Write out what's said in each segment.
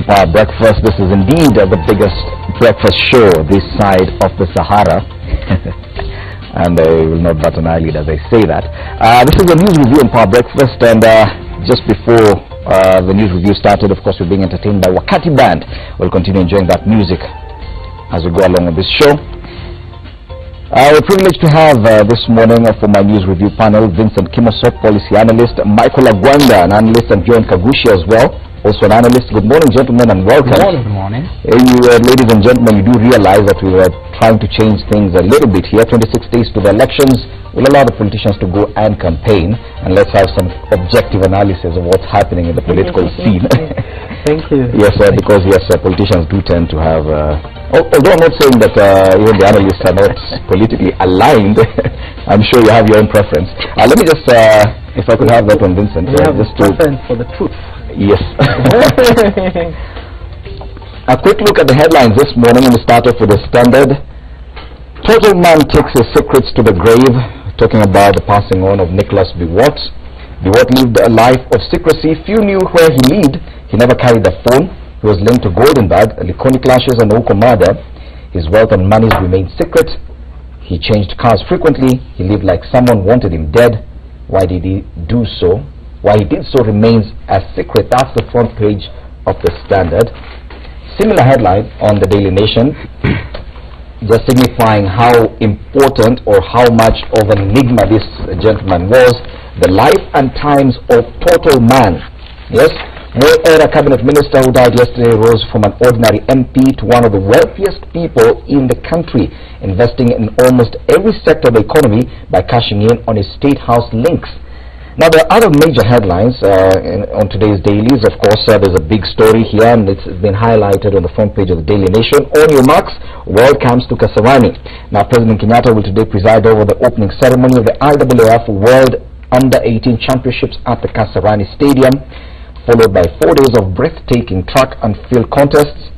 Power Breakfast. This is indeed the biggest breakfast show this side of the Sahara. And I will not bat an eyelid as I say that. This is a news review on Power Breakfast, and just before the news review started, of course, we're being entertained by Wakati Band. We'll continue enjoying that music as we go along with this show. We're privileged to have this morning for my news review panel Vincent Kimosop, policy analyst, Michael Agwanda, an analyst, and John Kagushi as well, also an analyst. Good morning, gentlemen, and welcome. Good morning. Ladies and gentlemen, you do realize that we are trying to change things a little bit here. 26 days to the elections will allow the politicians to go and campaign, and let's have some objective analysis of what's happening in the political scene. Thank you. Yes, because yes, politicians do tend to have, although I'm not saying that even the analysts are not politically aligned, I'm sure you have your own preference. Let me just, if I could have that one, Vincent. You have just preference for the truth. Yes. A quick look at the headlines this morning, and we start off with the Standard. Total man takes his secrets to the grave, talking about the passing on of Nicholas Biwott. Biwott lived a life of secrecy. Few knew where he lived. He never carried a phone. He was linked to Goldenberg, Likoni clashes, and Oko murder. His wealth and monies remained secret. He changed cars frequently. He lived like someone wanted him dead. Why did he do so? Why he did so remains a secret. That's the front page of the Standard. Similar headline on the Daily Nation, just signifying how important or how much of an enigma this gentleman was. The life and times of total man. Yes, Moe era cabinet minister who died yesterday rose from an ordinary MP to one of the wealthiest people in the country, investing in almost every sector of the economy by cashing in on his state house links. Now, there are other major headlines on today's dailies. Of course, there's a big story here, and it's been highlighted on the front page of the Daily Nation. On your marks, world comes to Kasarani. Now, President Kenyatta will today preside over the opening ceremony of the IAAF World Under-18 Championships at the Kasarani Stadium, followed by 4 days of breathtaking track and field contests.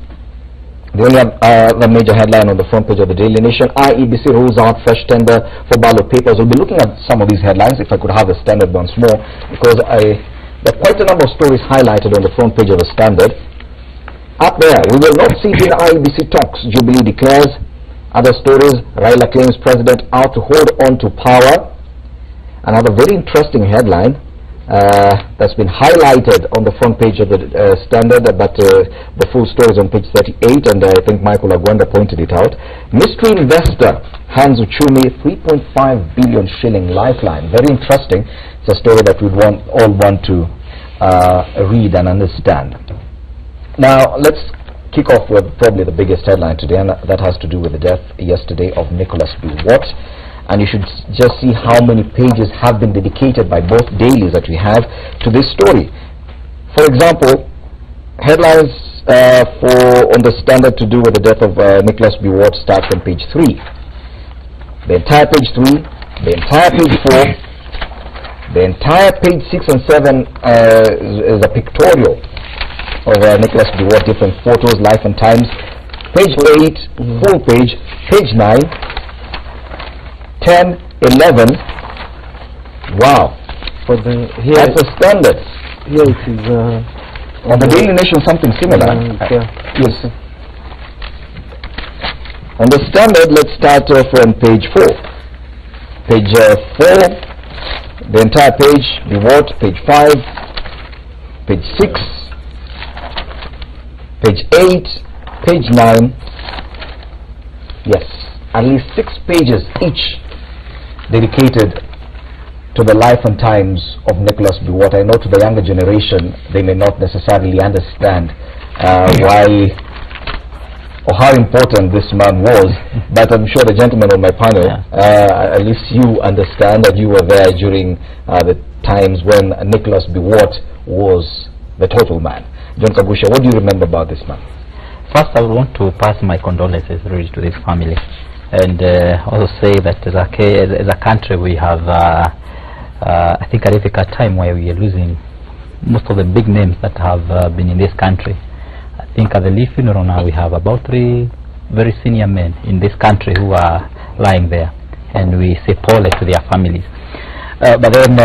The only other major headline on the front page of the Daily Nation, IEBC rules out fresh tender for ballot papers. We'll be looking at some of these headlines, if I could have the Standard once more, because there are quite a number of stories highlighted on the front page of the Standard. Up there, we will not sit in IEBC talks, Jubilee declares. Other stories, Raila claims president out to hold on to power. Another very interesting headline that's been highlighted on the front page of the Standard, but the full story is on page 38, and I think Michael Agwanda pointed it out. Mystery investor hands Uchumi 3.5 billion shilling lifeline. Very interesting. It's a story that we'd all want to read and understand. Now, let's kick off with probably the biggest headline today, and that has to do with the death yesterday of Nicholas Biwott. And you should just see how many pages have been dedicated by both dailies that we have to this story. For example, headlines on the Standard to do with the death of Nicholas Biwott start from page 3. The entire page 3, the entire page 4, the entire page 6 and 7 is a pictorial of Nicholas Biwott, different photos, life and times. Page 8, full page, page 9, 10, 11. Wow. For the here that's a Standard. Here it is. On the Daily Nation, something similar. Yes. On the Standard, let's start from page 4. Page 4, the entire page. Biwott, page 5, page 6, page 8, page 9. Yes, at least 6 pages each dedicated to the life and times of Nicholas Biwott. I know to the younger generation, they may not necessarily understand why or how important this man was, but I'm sure the gentlemen on my panel, at least you understand that you were there during the times when Nicholas Biwott was the total man. John Kagusha, what do you remember about this man? First, I would want to pass my condolences really to this family, and also say that as a country we have, I think, a difficult time where we are losing most of the big names that have been in this country. I think at the Lee funeral now we have about 3 very senior men in this country who are lying there, and we say poorly to their families. But then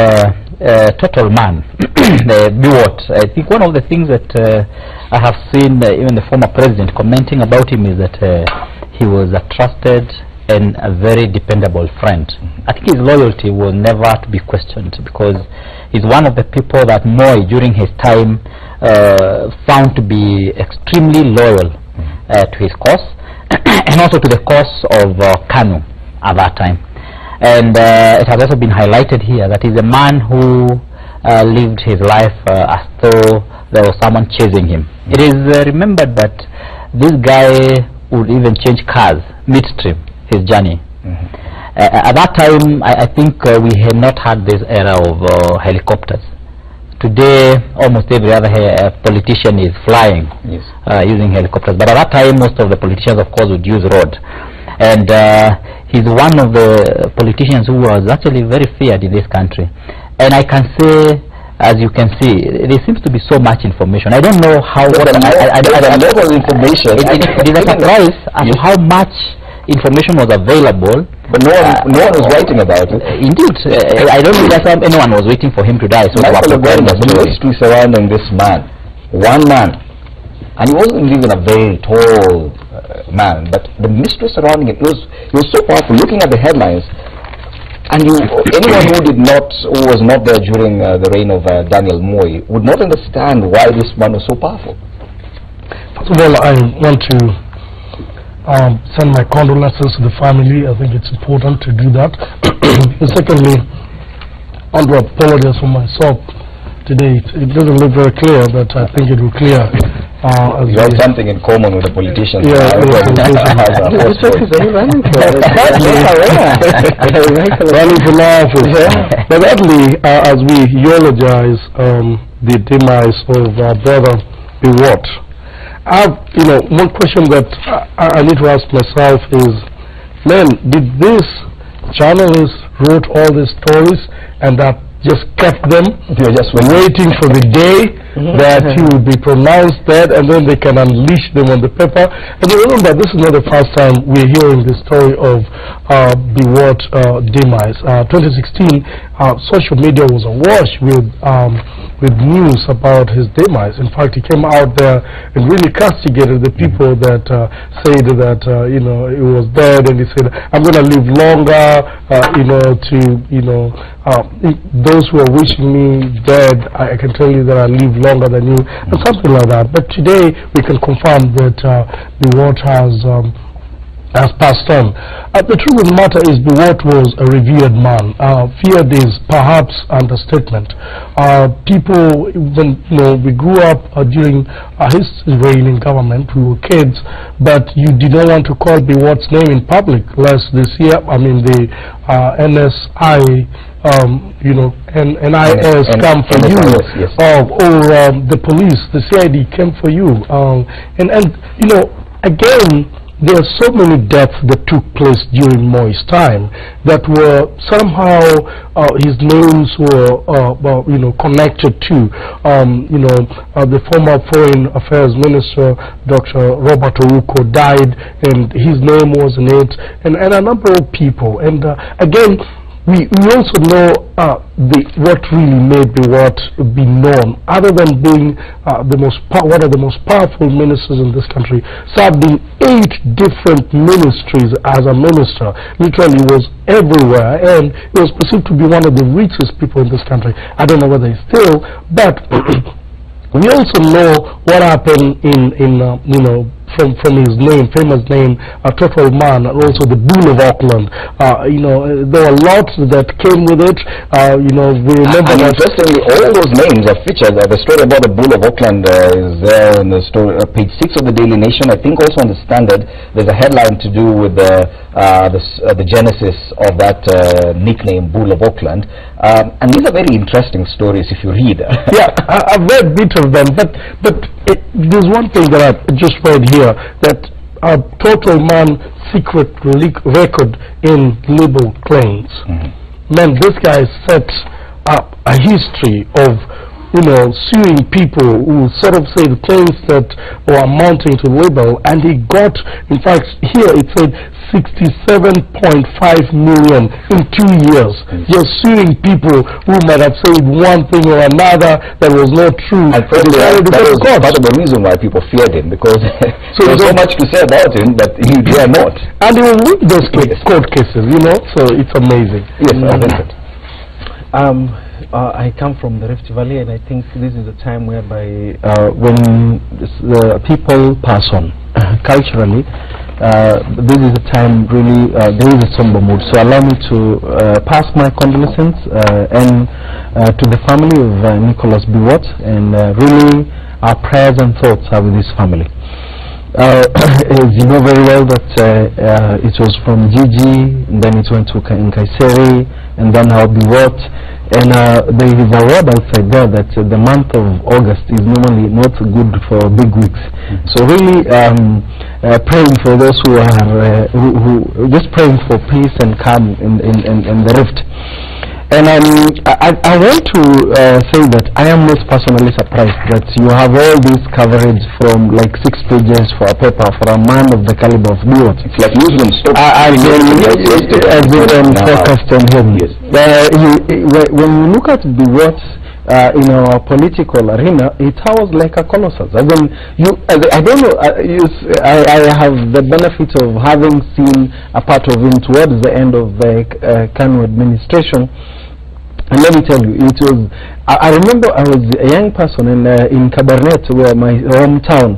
total man, Biwott. I think one of the things that I have seen even the former president commenting about him is that he was a trusted and a very dependable friend. I think his loyalty was never to be questioned, because he's one of the people that Moi during his time found to be extremely loyal to his cause and also to the cause of KANU at that time. And it has also been highlighted here that he's a man who lived his life as though there was someone chasing him. It is remembered that this guy would even change cars midstream his journey. At that time, I think we had not had this era of helicopters. Today, almost every other politician is flying using helicopters. But at that time, most of the politicians, of course, would use road. And he's one of the politicians who was actually very feared in this country. And I can say, as you can see, there seems to be so much information. I don't know how. There's a level of information. It is a surprise as to how much information was available, but no one was writing about it. Indeed, I don't think that anyone was waiting for him to die. So the mystery surrounding this man, one man, and he wasn't even a very tall man, but the mystery surrounding it was so powerful. Looking at the headlines, and anyone who was not there during the reign of Daniel Moi would not understand why this man was so powerful. First of all, I want to send my condolences to the family. I think it's important to do that. And secondly, I want to apologize for myself today. It doesn't look very clear, but I think it will clear. You have something in common with the politicians. Yeah, running for office. But sadly, as we eulogize the demise of our brother Biwott, one question that I need to ask myself is, man, did this journalist wrote all these stories and that just kept them waiting for the day that he would be pronounced dead, and then they can unleash them on the paper? And remember, this is not the first time we're hearing the story of Biwott demise. 2016, social media was awash with news about his demise. In fact, he came out there and really castigated the people that said that he was dead, and he said, "I'm going to live longer," those who are wishing me dead, I can tell you that I live longer than you, and something like that. But today we can confirm that Biwott has passed on. The truth of the matter is, Biwott was a revered man. Feared is perhaps understatement. People, when we grew up during his reign in government, we were kids, but you did not want to call Biwott's name in public, lest this year, the NSI, NIS come for you, or the police, the CID came for you, again, there are so many deaths that took place during Moi's time that were somehow his names were connected to the former Foreign Affairs Minister Dr. Robert Ouko died, and his name was in it, and a number of people. And again, we also know what really made Biwott be known, other than being one of the most powerful ministers in this country, served in 8 different ministries as a minister. Literally was everywhere, and he was perceived to be one of the richest people in this country. I don't know whether he's still, but we also know what happened from his name, famous name, Total Man, and also the Bull of Auckland. There were lots that came with it. We remember that. Interestingly, all those names are featured. The story about the Bull of Auckland is there in the story, page 6 of the Daily Nation. I think also on the Standard, there's a headline to do with the genesis of that nickname, Bull of Auckland. And these are very interesting stories if you read. Yeah, I've read bit of them, but there's one thing that I just read here, that a Total Man secret record in label claims. Man, this guy set up a history of suing people who sort of said claims that were amounting to libel, and he got, in fact, here it said 67.5 million in 2 years. Just suing people who might have said one thing or another that was not true. And probably that was part of the reason why people feared him, because so there's so much to say about him that he dare not. And he will win those court cases, so it's amazing. Yes, I come from the Rift Valley, and I think this is a time whereby when the people pass on culturally, this is a time really there is a somber mood. So allow me to pass my condolences and to the family of Nicholas Biwott, and really our prayers and thoughts are with his family. As you know very well that it was from Gigi, and then it went to Nkaiseri, and then now Biwott, and there is a word outside there that the month of August is normally not good for big weeks. So really praying for those who are who just praying for peace and calm in the rift. And I want to say that I am most personally surprised that you have all this coverage from like 6 pages for a paper for a man of the caliber of Biwott. It's like Muslim stopped. Focused on him. Yes. When you look at Biwott in our political arena, it was like a colossus. I mean, I don't know. I have the benefit of having seen a part of him towards the end of the Kanu administration. And let me tell you, it was. I remember I was a young person in Cabernet, where my hometown.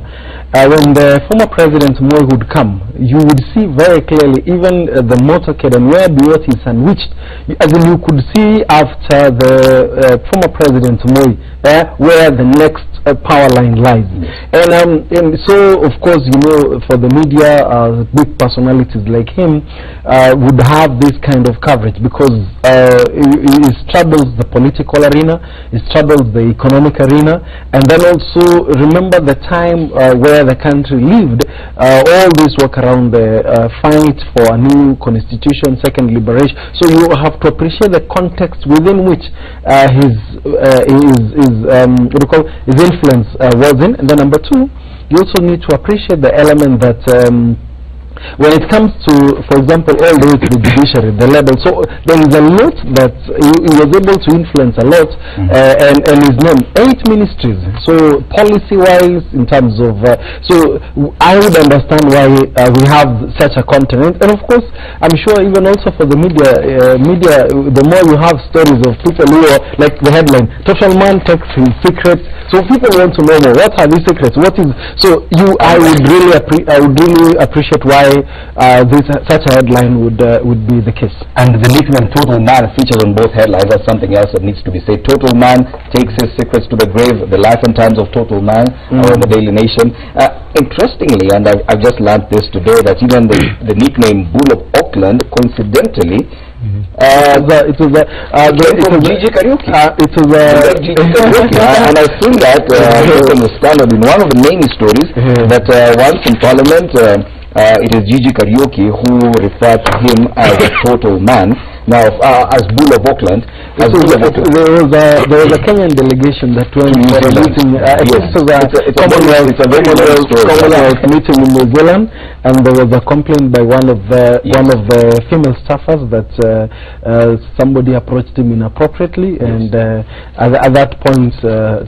When the former President Moi would come, you would see very clearly even the motorcade and where Biwott is sandwiched. As in, you could see after the former President Moi where the next power line lies. And so, of course, for the media, big personalities like him would have this kind of coverage, because it troubles the political arena, it troubles the economic arena, and then also remember the time where the country lived, all this work around the fight for a new constitution, second liberation. So you have to appreciate the context within which his influence was in. And then number 2, you also need to appreciate the element that when it comes to, for example, all the way to the judiciary, the level, so there is a lot that he was able to influence a lot, and his name, 8 ministries, so policy-wise, in terms of, so I would understand why we have such a continent. And of course, I'm sure even also for the media, the more you have stories of people who are, like the headline, Total Man takes his secrets, so people want to know more, what are these secrets, what is, so I would really appreciate why such a headline would be the case. And the nickname Total Man features on both headlines. That's something else that needs to be said. Total Man takes his secrets to the grave, the life and times of Total Man, on the Daily Nation. Interestingly, and I've just learned this today, that even the nickname Bull of Auckland, coincidentally, it was Gigi Kariuki. And I've seen that from the Standard in one of the many stories that once in Parliament, it is Gigi Kariuki who referred to him as a total man. Now, as Bull of Auckland, there was a Kenyan delegation that went for a meeting. Commonwealth meeting in New Zealand, and there was a complaint by one of the female staffers that somebody approached him inappropriately, and at that point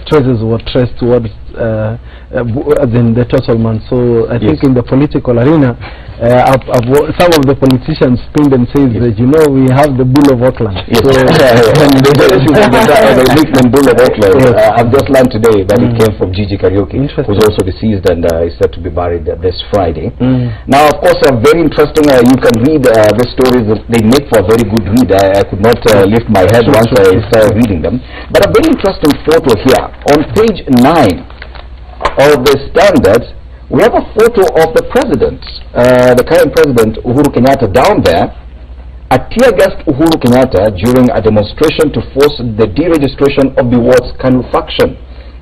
traces were traced towards the total man. So I think in the political arena, some of the politicians spinned and said that we have the Bull of Auckland. Yes. So, the nickname Bull of Auckland. I've just learned today that it came from Gigi Kariuki, who's also deceased and is said to be buried this Friday. Now, of course, very interesting. You can read the stories. They make for a very good read. I could not lift my head once I started reading them. But a very interesting photo here on page 9 of the Standard. We have a photo of the president, the current president Uhuru Kenyatta, down there, a tear-gassed Uhuru Kenyatta during a demonstration to force the deregistration of Biwott's Kanu faction.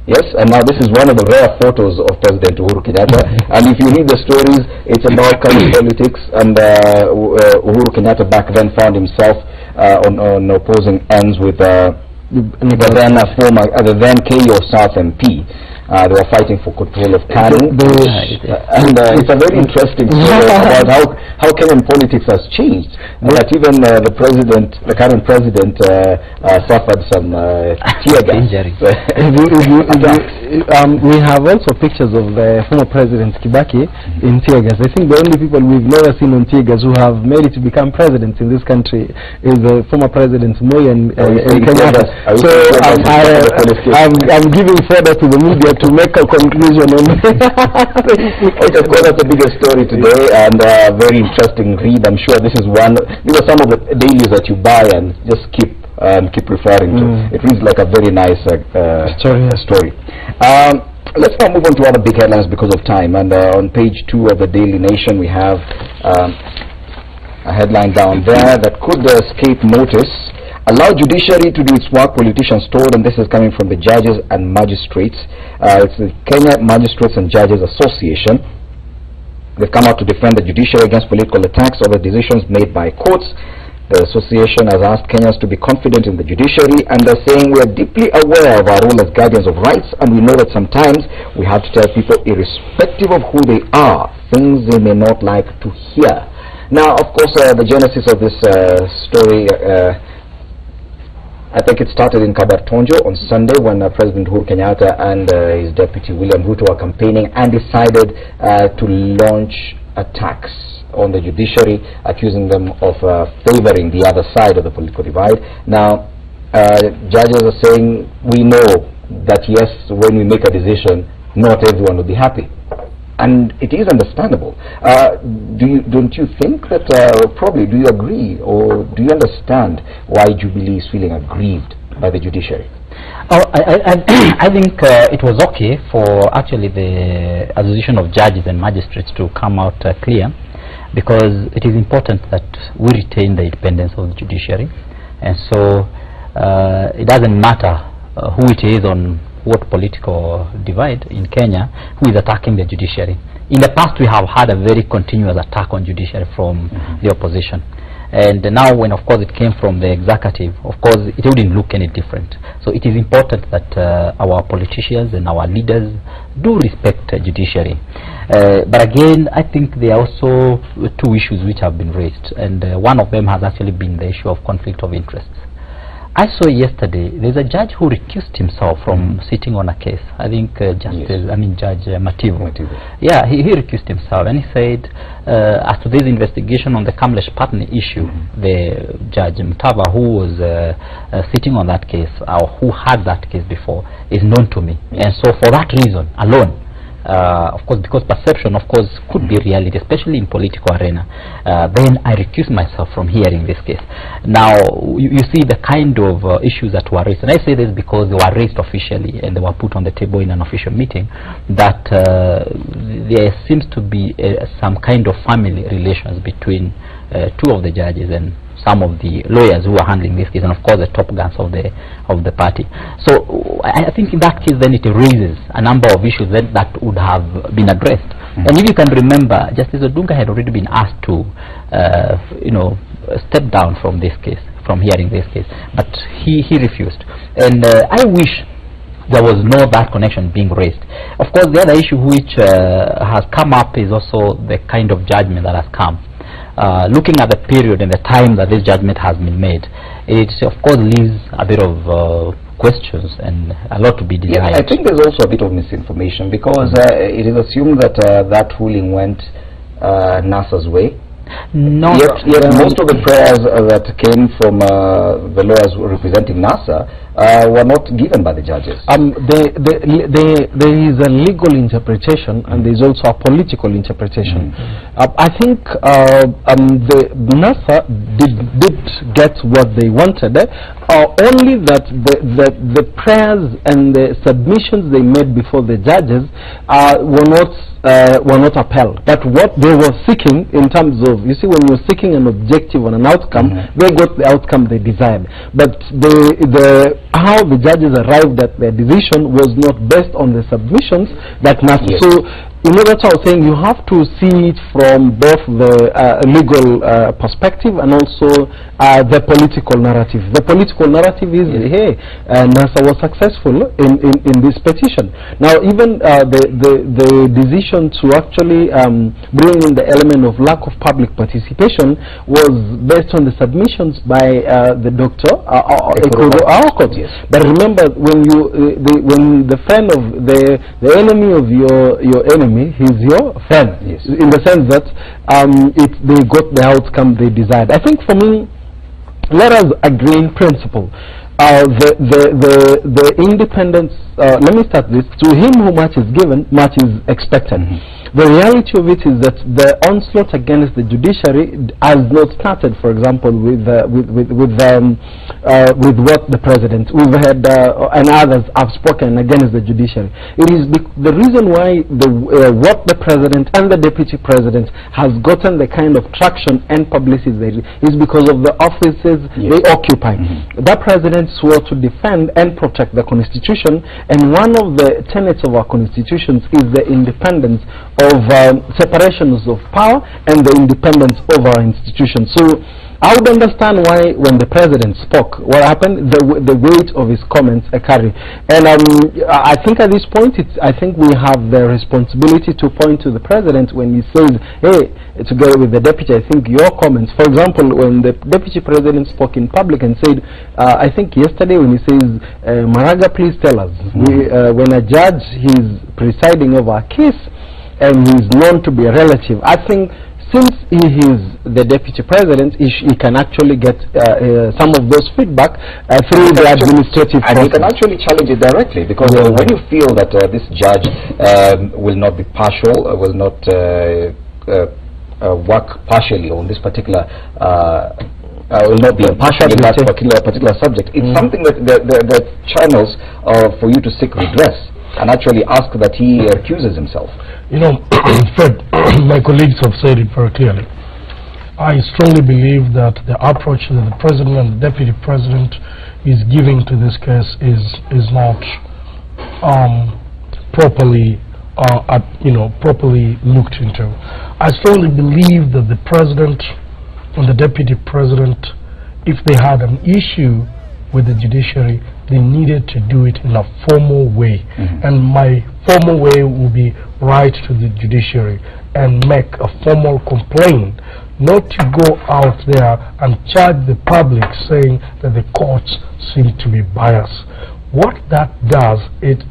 Yes, and now this is one of the rare photos of President Uhuru Kenyatta. And if you read the stories, it's about Kanu politics, and Uhuru Kenyatta back then found himself on opposing ends with the then KO South MP. They were fighting for control of Kanu, and it's a very interesting story about how Kenyan politics has changed. That even the current president, suffered some tear gas. We have also pictures of the former President Kibaki in tear gas. I think the only people we've never seen on tear gas who have made it to become presidents in this country is the former President Moi and Kenyatta. So I'm giving further to the media to make a conclusion on okay, of course, that's the biggest story today, and very interesting read. I'm sure these are some of the dailies that you buy and just keep referring to. It reads like a very nice story. Let's now move on to other big headlines because of time, and on page 2 of the Daily Nation we have a headline down there that could escape notice. Allow judiciary to do its work, politicians told, and this is coming from the Judges and Magistrates. It's the Kenya Magistrates and Judges Association. They've come out to defend the judiciary against political attacks over decisions made by courts. The association has asked Kenyans to be confident in the judiciary, and they're saying we are deeply aware of our role as guardians of rights, and we know that sometimes we have to tell people, irrespective of who they are, things they may not like to hear. Now, of course, the genesis of this story, I think it started in Kabartonjo on Sunday when President Uhuru Kenyatta and his deputy William Ruto were campaigning and decided to launch attacks on the judiciary, accusing them of favoring the other side of the political divide. Now, judges are saying, we know that yes, when we make a decision, not everyone will be happy. And it is understandable. Don't you think that, probably, do you agree or do you understand why Jubilee is feeling aggrieved by the judiciary? I think it was okay for actually the Association of Judges and Magistrates to come out clear, because it is important that we retain the independence of the judiciary, and so it doesn't matter who it is on what political divide in Kenya who is attacking the judiciary. In the past we have had a very continuous attack on judiciary from the opposition, and now when of course it came from the executive, of course it wouldn't look any different. So it is important that our politicians and our leaders do respect judiciary. But again, I think there are also two issues which have been raised, and one of them has actually been the issue of conflict of interests. I saw yesterday there's a judge who recused himself from sitting on a case. I think Judge Mativo. Yeah, he recused himself, and he said as to this investigation on the Kamlesh Patni issue, the Judge Mtava, who was sitting on that case, or who had that case before, is known to me, and so for that reason alone, of course, because perception, of course, could be reality, especially in political arena, then I recuse myself from hearing this case. Now, you see the kind of issues that were raised, and I say this because they were raised officially and they were put on the table in an official meeting, that there seems to be some kind of family relations between two of the judges and some of the lawyers who are handling this case, and of course the top guns of the party. So I think in that case then it raises a number of issues that would have been addressed. And if you can remember, Justice Odunga had already been asked to step down from this case, from hearing this case, but he refused. And I wish there was no that connection being raised. Of course, the other issue which has come up is also the kind of judgment that has come. Looking at the period and the time that this judgment has been made, it of course leaves a bit of questions and a lot to be desired. Yeah, I think there's also a bit of misinformation, because it is assumed that that ruling went NASA's way. No. Yet most of the prayers that came from the lawyers representing NASA were not given by the judges. There is a legal interpretation and there is also a political interpretation. I think the NASA did get what they wanted, only that the prayers and the submissions they made before the judges were not upheld. But what they were seeking in terms of, you see, when you're seeking an objective on an outcome, they got the outcome they desired. But how the judges arrived at their decision was not based on the submissions that NASA. So that's what I was saying. You have to see it from both the legal perspective and also the political narrative. The political narrative is, hey, NASA was successful in this petition. Now, even the decision to actually bring in the element of lack of public participation was based on the submissions by the doctor Biwott. Yes. But remember, when when the friend of the enemy of your enemy, he's your friend. Yes. In the sense that they got the outcome they desired. I think for me, let us agree in principle. The independence, let me start this, to him who much is given, much is expected. The reality of it is that the onslaught against the judiciary has not started, for example, with what the president, we've had, and others have spoken against the judiciary. It is the reason why what the president and the deputy president has gotten the kind of traction and publicity is because of the offices they occupy. That president swore to defend and protect the constitution, and one of the tenets of our constitutions is the independence of separations of power and the independence of our institutions. So I would understand why when the president spoke, what happened, the weight of his comments carry. And I think at this point, I think we have the responsibility to point to the president when he says, hey, together with the deputy, I think your comments, for example, when the deputy president spoke in public and said, I think yesterday when he says, Maraga, please tell us, when a judge is presiding over a case and he's known to be a relative, I think since he is the deputy president, he can actually get some of those feedback through the administrative process. And he can actually challenge it directly, because when you feel that this judge will not be partial, will not work partially on this particular will not be impartial in that particular subject, it's something that the channels for you to seek redress and actually ask that he accuses himself. You know, Fred, my colleagues have said it very clearly. I strongly believe that the approach that the president and the deputy president is giving to this case is not properly properly looked into. I strongly believe that the president and the deputy president, if they had an issue with the judiciary, they needed to do it in a formal way. And my formal way will be write to the judiciary and make a formal complaint, not to go out there and charge the public saying that the courts seem to be biased. What that does, it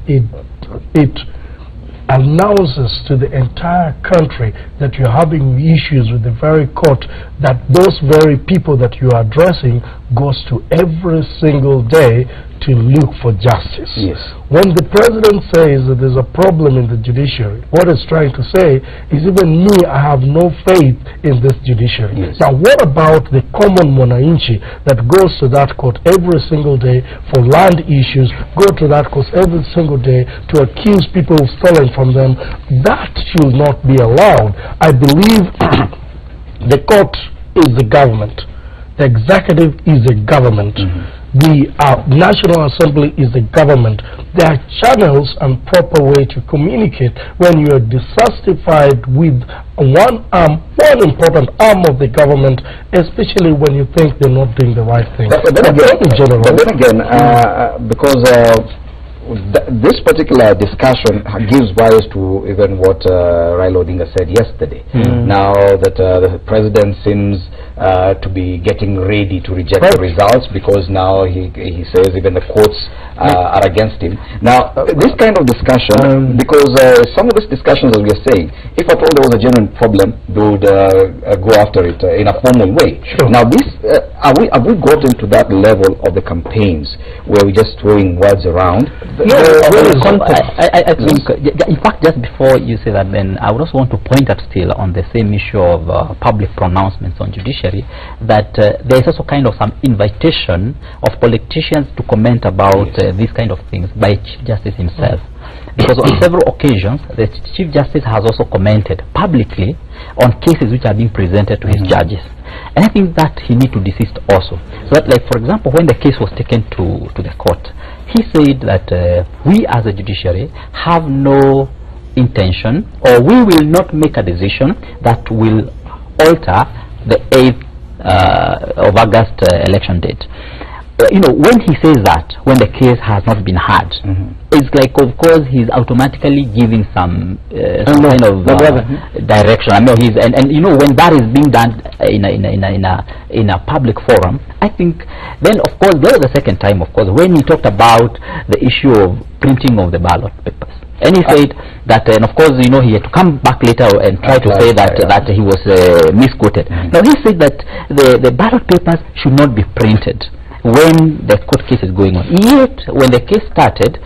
announces to the entire country that you're having issues with the very court, that those very people that you are addressing goes to every single day to look for justice. Yes. When the president says that there's a problem in the judiciary, what he's trying to say is, even me, I have no faith in this judiciary. Yes. Now, what about the common mwananchi that goes to that court every single day for land issues, go to that court every single day to accuse people of stealing from them? That should not be allowed. I believe the court is the government. The executive is the government. The National Assembly is the government. There are channels and proper way to communicate when you are dissatisfied with one important arm of the government, especially when you think they're not doing the right thing. But then again, because this particular discussion gives rise to even what Raila Odinga said yesterday. Now that the president seems to be getting ready to reject the results, because now he says even the courts are against him. Now this kind of discussion, because some of these discussions, as we are saying, if at all there was a genuine problem, they would go after it in a formal way. Now this, have we gotten to that level of the campaigns where we're just throwing words around? I think, in fact, just before you say that, then I would also want to point out still on the same issue of public pronouncements on judiciary, that there is also kind of some invitation of politicians to comment about these kind of things by Chief Justice himself. Because on several occasions, the Chief Justice has also commented publicly on cases which are being presented to his judges. And I think that he needs to desist also. So that, like, for example, when the case was taken to the court, he said that we as a judiciary have no intention, or we will not make a decision that will alter the 8th of August election date. You know, when he says that, when the case has not been heard, it's like, of course, he's automatically giving some kind of direction. I mean, and you know, when that is being done in a public forum, I think then, of course, there was the second time, of course, when he talked about the issue of printing of the ballot papers. And he said that, and of course, you know, he had to come back later and try to say that that he was misquoted. Now, he said that the ballot papers should not be printed when the court case is going on. Yet, when the case started,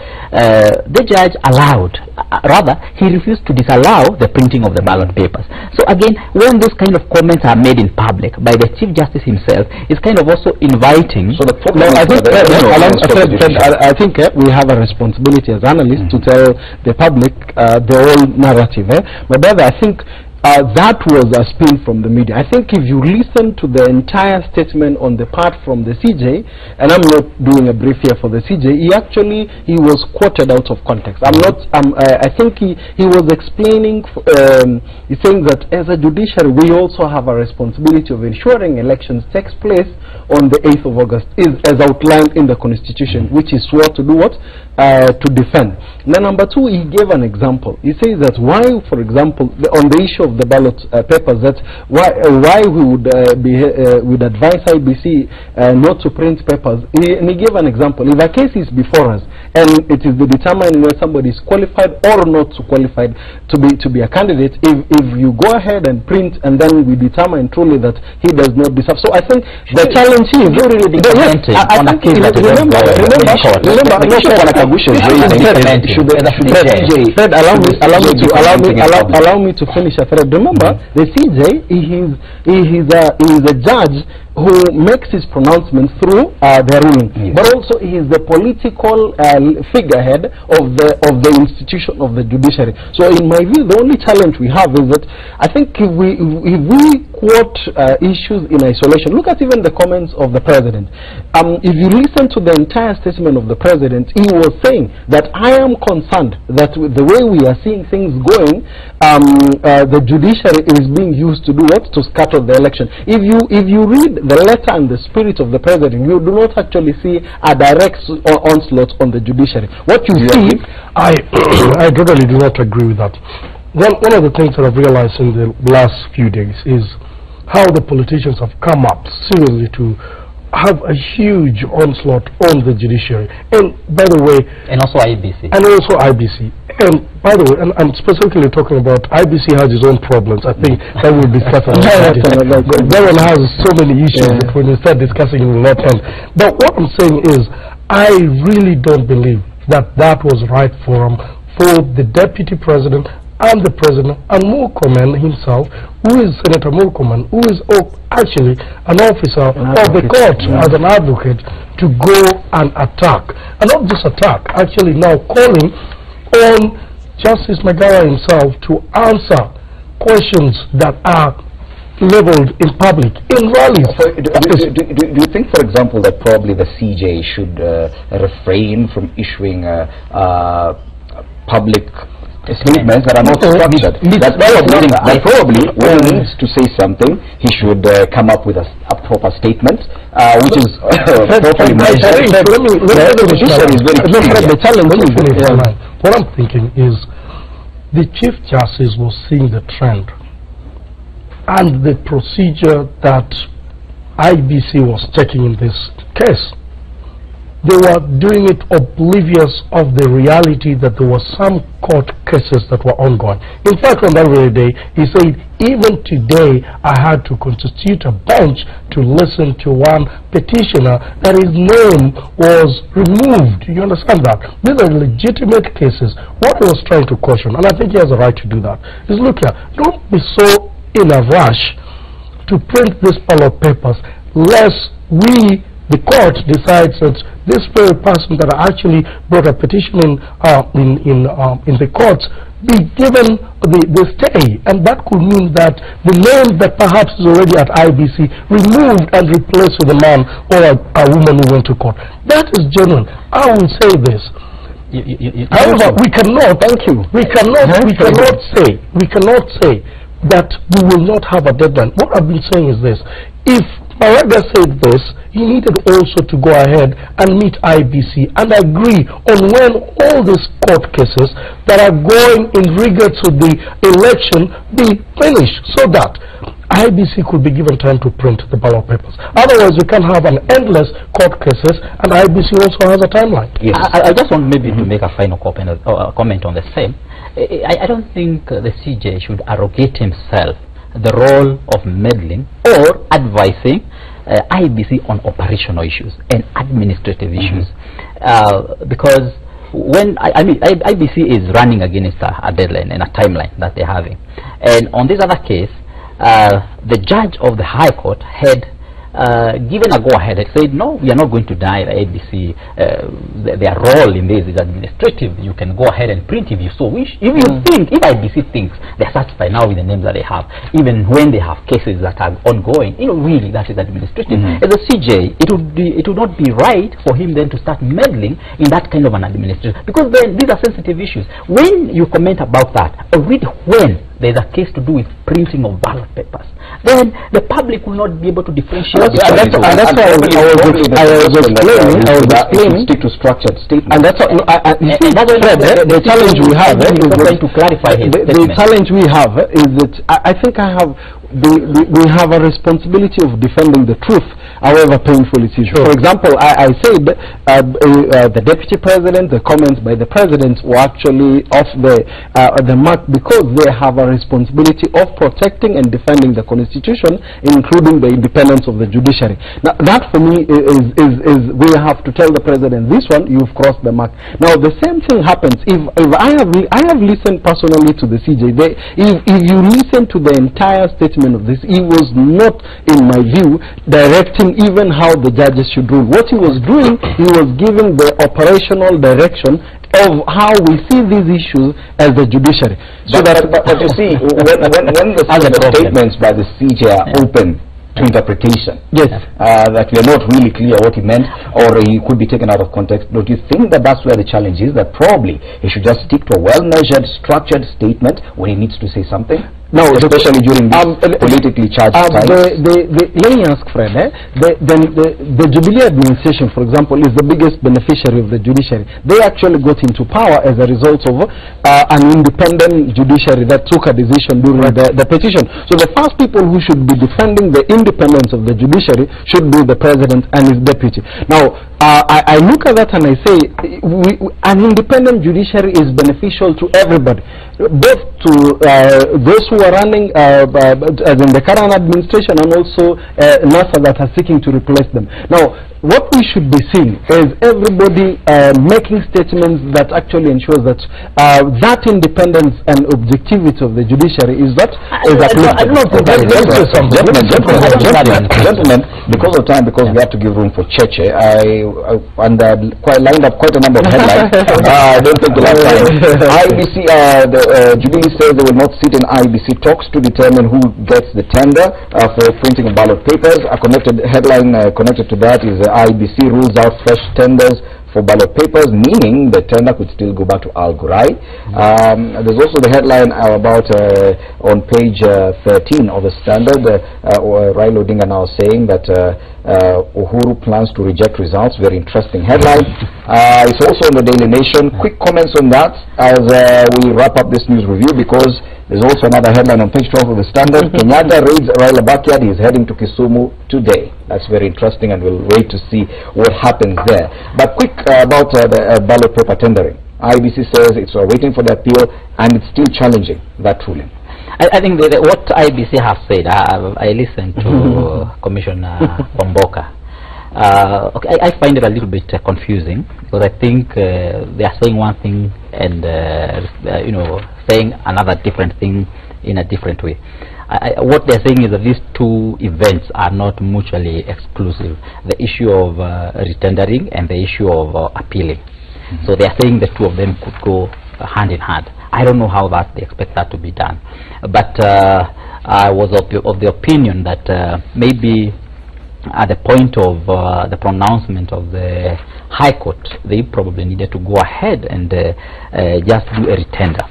the judge allowed, rather, he refused to disallow the printing of the ballot papers. So again, when those kind of comments are made in public by the Chief Justice himself, it's kind of also inviting. So the problem I think we have a responsibility as analysts to tell the public the whole narrative. My brother, I think that was a spin from the media. I think if you listen to the entire statement on the part from the CJ, and I'm not doing a brief here for the CJ, he was quoted out of context. I think he was explaining, he's saying that as a judiciary, we also have a responsibility of ensuring elections takes place on the 8th of August, as outlined in the Constitution, which is swore to do what? To defend. Now, number two, he gave an example. He says that why, for example, on the issue of the ballot papers, that why we would advise IBC not to print papers. And he gave an example. If a case is before us and it is determined whether somebody is qualified or not qualified to be a candidate, if you go ahead and print and then we determine truly that he does not deserve. So I think the challenge is really on a case that Fred, allow me to finish a thread. Remember, the CJ is a judge who makes his pronouncement through the ruling, but also he is the political figurehead of the institution of the judiciary. So, in my view, the only challenge we have is that I think if we quote issues in isolation, look at even the comments of the president. If you listen to the entire statement of the president, he was saying that I am concerned that with the way we are seeing things going, the judiciary is being used to do what? To scatter the election. If you read the letter and the spirit of the president, you do not actually see a direct onslaught on the judiciary. What you see, I totally do not agree with that. One of the things that I've realized in the last few days is how the politicians have come up seriously to have a huge onslaught on the judiciary. And by the way, and also IBC. And by the way, and I'm specifically talking about IBC has its own problems. I think that will be discussed. That one has so many issues that when you start discussing it will not end. But what I'm saying is, I really don't believe that that was right forum for the deputy president and the president and Murkomen himself, who is Senator Murkomen, who is actually an officer of the court as an advocate, to go and attack. And not just attack, actually now calling on Justice Magawa himself to answer questions that are leveled in public, in rallies. Do you think, for example, that probably the CJ should refrain from issuing public statements that are not structured? That probably when he needs to say something, he should come up with a proper statement, which is properly measured. What I'm thinking is the Chief Justice was seeing the trend and the procedure that IBC was taking in this case. They were doing it oblivious of the reality that there were some court cases that were ongoing. In fact, on that very day, he said, even today, I had to constitute a bench to listen to one petitioner that his name was removed. You understand that? These are legitimate cases. What he was trying to caution, and I think he has a right to do that, is look here, don't be so in a rush to print these ballot papers, lest the court decides that this very person that actually brought a petition in the courts be given the stay, and that could mean that the name that perhaps is already at IBC removed and replaced with a man or a woman who went to court. That is genuine. I will say this. However, we cannot. Thank you. We cannot say that we will not have a deadline. What I've been saying is this: if Maraga said this, he needed also to go ahead and meet IBC and agree on when all these court cases that are going in regards to the election be finished, so that IBC could be given time to print the ballot papers. Otherwise, we can have an endless court cases, and IBC also has a timeline. Yes. I just want maybe to make a final comment on the same. I don't think the CJ should arrogate himself the role of meddling or advising IBC on operational issues and administrative issues, because when IBC is running against a deadline and a timeline that they're having, and on this other case, the judge of the High Court had given a go-ahead and said, no, we are not going to deny the ABC. Their role in this is administrative. You can go ahead and print if you so wish. If you think, if IBC thinks they're satisfied now with the names that they have, even when they have cases that are ongoing, really that is administrative. As a CJ, it would not be right for him then to start meddling in that kind of an administration, because then these are sensitive issues. When you comment about that, already when there's a case to do with printing of ballot papers, then the public will not be able to differentiate. And that's why I was explaining stick to structured statements. And that's the challenge we have. To clarify the challenge we have is that I think we have a responsibility of defending the truth, however painful it is. For example, I said the deputy president, the comments by the president were actually off the mark, because they have a responsibility of protecting and defending the constitution, including the independence of the judiciary. Now that for me is we have to tell the president, this one you've crossed the mark. Now the same thing happens if I have listened personally to the CJ. If you listen to the entire statement of this, he was not, in my view, directing even how the judges should rule. What he was doing, he was giving the operational direction of how we see these issues as the judiciary. So but you see, when the statements by the CJ are open to interpretation, yes, that we are not really clear what he meant, or he could be taken out of context, don't you think that that's where the challenge is, that probably he should just stick to a well-measured, structured statement when he needs to say something? No, especially during these politically charged times. Let me ask Fred, the Jubilee administration, for example, is the biggest beneficiary of the judiciary. They actually got into power as a result of an independent judiciary that took a decision during the petition. So the first people who should be defending the independence of the judiciary should be the president and his deputy. Now, I look at that and I say, an independent judiciary is beneficial to everybody, both to those who are running as in the current administration, and also NASA that are seeking to replace them. Now, what we should be seeing is everybody making statements that actually ensures that that independence and objectivity of the judiciary is that gentlemen, because of time, because we have to give room for Cheche, I lined up quite a number of headlines. I don't think we'll have time. IBC, the Jubilee says they will not sit in IBC talks to determine who gets the tender for printing of ballot papers. A connected headline connected to that is IBC rules out fresh tenders for ballot papers, meaning the tender could still go back to Al Ghurair. There's also the headline about on page 13 of the Standard, Raila Odinga now saying that Uhuru plans to reject results. Very interesting headline. It's also in the Daily Nation. Quick comments on that as we wrap up this news review, because there's also another headline on page 12 of the Standard. Kenyatta raids Raila backyard. He's heading to Kisumu today. That's very interesting, and we'll wait to see what happens there. But quick about the ballot paper tendering. IBC says it's waiting for the appeal, and it's still challenging that ruling. I think what IBC has said, I listened to Commissioner Wamboka. Okay, I find it a little bit confusing, because I think they are saying one thing and saying another different thing in a different way. What they're saying is that these two events are not mutually exclusive: the issue of retendering and the issue of appealing. So they are saying the two of them could go hand in hand. I don't know how they expect that to be done, but I was of the opinion that maybe at the point of the pronouncement of the High Court, they probably needed to go ahead and just do a retender.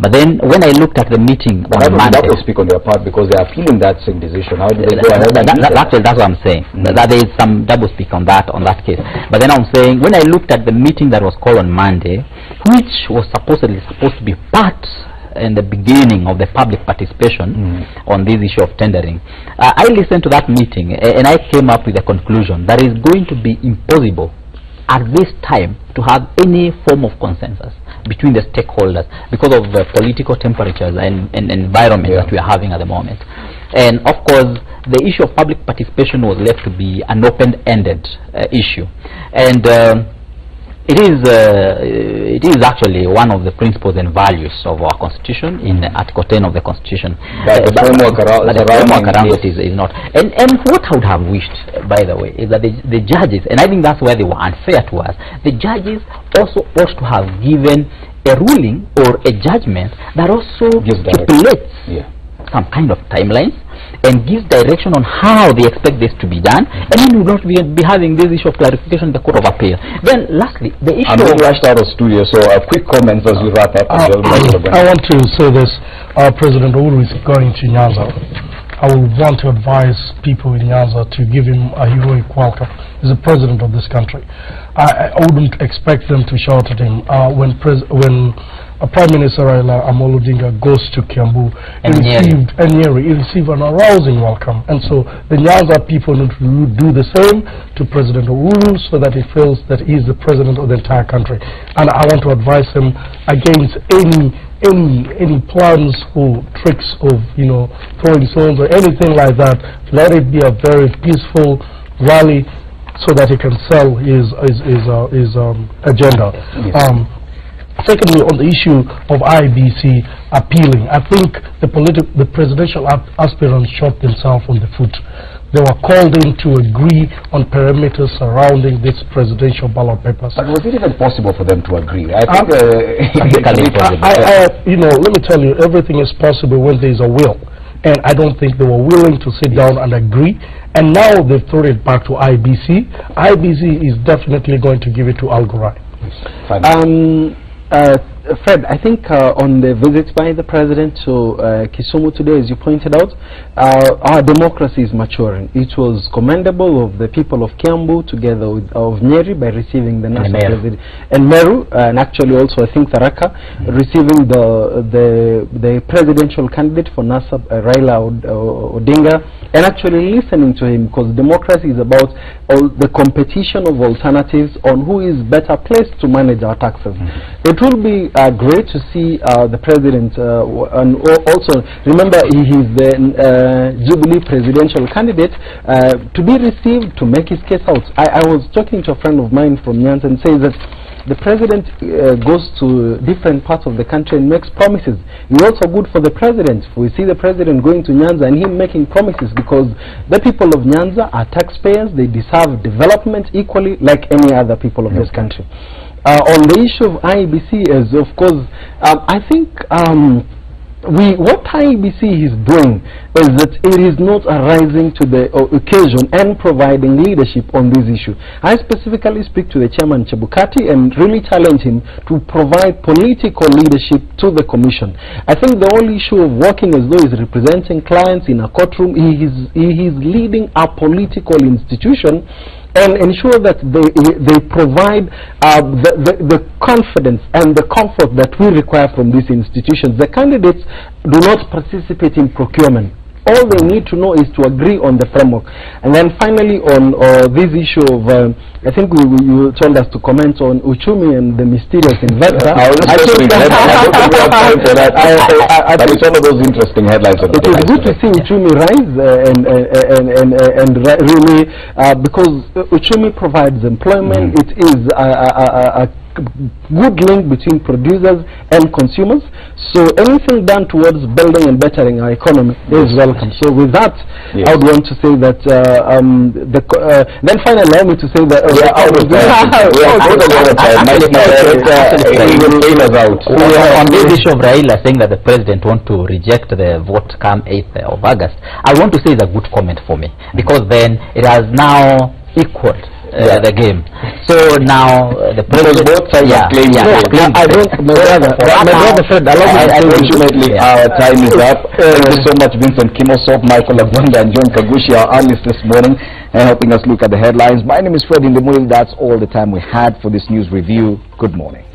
But then when I looked at the meeting on Monday, that will speak on their part because they are appealing that same decision. How do they go ahead? That's what I'm saying. That there is some double speak on that case. But then I'm saying when I looked at the meeting that was called on Monday, which was supposed to be part in the beginning of the public participation on this issue of tendering, I listened to that meeting and I came up with a conclusion that it's going to be impossible at this time to have any form of consensus between the stakeholders because of the political temperatures and environment that we are having at the moment. And of course the issue of public participation was left to be an open-ended issue, and it is actually one of the principles and values of our constitution in Article 10 of the constitution. But the framework around it is not. And what I would have wished, by the way, is that the judges, and I think that's where they were unfair to us, the judges also ought to have given a ruling or a judgment that also stipulates some kind of timelines and gives direction on how they expect this to be done, and then we will not be having this issue of clarification in the Court of Appeal. Then lastly, the issue I'm rushed out of studio, so a quick comments as we wrap up. I want to say this. President Uhuru is going to Nyanza. I would want to advise people in Nyanza to give him a heroic welcome. He's the president of this country. I wouldn't expect them to shout at him when Prime Minister Raila Amolo Odinga goes to Kiambu. He received an arousing welcome, and so the Nyanza people need to do the same to President Uhuru so that he feels that he is the president of the entire country. And I want to advise him against any plans or tricks of throwing stones or anything like that. Let it be a very peaceful rally so that he can sell his agenda. Secondly, on the issue of IBC appealing, I think the presidential aspirants shot themselves on the foot. They were called in to agree on parameters surrounding this presidential ballot papers. But was it even possible for them to agree? I think let me tell you, everything is possible when there is a will. And I don't think they were willing to sit down and agree. And now they've thrown it back to IBC. IBC is definitely going to give it to Al Ghurair. Fred, I think on the visit by the President to Kisumu today, as you pointed out, our democracy is maturing. It was commendable of the people of Kiambu together with of Nyeri by receiving the national president, and Meru, and actually also I think Tharaka, receiving the presidential candidate for NASA, Raila Odinga, and actually listening to him, because democracy is about the competition of alternatives on who is better placed to manage our taxes. It will be great to see the president, and also remember he is the Jubilee presidential candidate, to be received, to make his case out. I was talking to a friend of mine from Nyanza and says that the president goes to different parts of the country and makes promises. It's also good for the president. We see the president going to Nyanza and him making promises, because the people of Nyanza are taxpayers. They deserve development equally like any other people of this country. On the issue of IEBC is, of course, I think what IEBC is doing is that it is not rising to the occasion and providing leadership on this issue. I specifically speak to the chairman Chebukati and really challenge him to provide political leadership to the commission. I think the whole issue of working as though he's representing clients in a courtroom, he is leading a political institution, and ensure that they provide the confidence and the comfort that we require from these institutions. The candidates do not participate in procurement. All they need to know is to agree on the framework. And then finally on this issue of, I think you told us to comment on Uchumi and the mysterious investor. I don't think we have time for that. But it's one of those interesting headlines. It is good to see Uchumi rise and really, because Uchumi provides employment. It is a good link between producers and consumers. So anything done towards building and bettering our economy is welcome. So with that, I would want to say that then finally allow me to say that on this issue of Raila saying that the president want to reject the vote come 8th of August, I want to say it's a good comment for me, because then it has now equaled the game. So now the president, both sides are claiming. I don't. My brother said, unfortunately, our time is up. Thank you so much, Vincent Kimosop, Michael Abunda, and John Kagushi, our analysts this morning, and helping us look at the headlines. My name is Fred Indemuli. That's all the time we had for this news review. Good morning.